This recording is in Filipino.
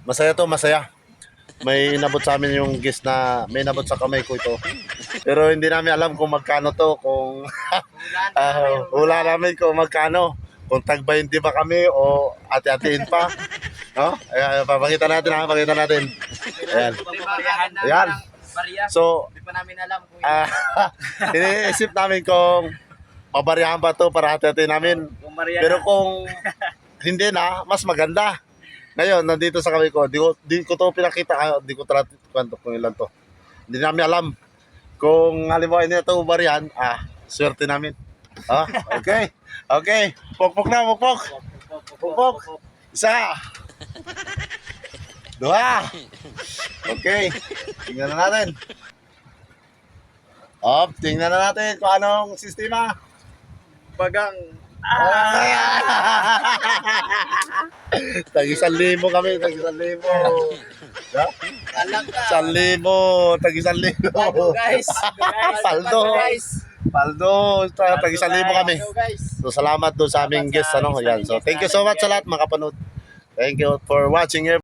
Masaya to, masaya. May inabot sa amin yung guest na may inabot sa kamay ko ito. Pero hindi namin alam kung magkano to, kung hula namin kung magkano. Kung tag 20 ba kami o ati-atiin pa. No? Ayan, papakita natin, pakita natin. Ayan. Ayan. So, Hindi pa namin alam kung iniisip namin kung mabariyahan ba to para hati-atiin namin. Pero kung hindi na, mas maganda. Ngayon, nandito sa kami ko, di ko to pinakita, di ko kwento kung ilan to. Hindi namin alam. Kung halimbawa hindi na ito ubarihan, swerte namin. Okay. Okay. Pokpok na, pokpok. Pokpok. Isa. Dua. Okay. Tingnan na natin. Tingnan na natin kung anong sistema. bagang Tag-1,000 kami, tag-1,000. Ha? alam ka. 1,000, tag-1,000. Guys. Paldo. Paldo, tag-1,000 kami. Guys. So salamat doon sa aming guest, ano, yan. So thank you so much sa lahat mga kapanood. Thank you for watching.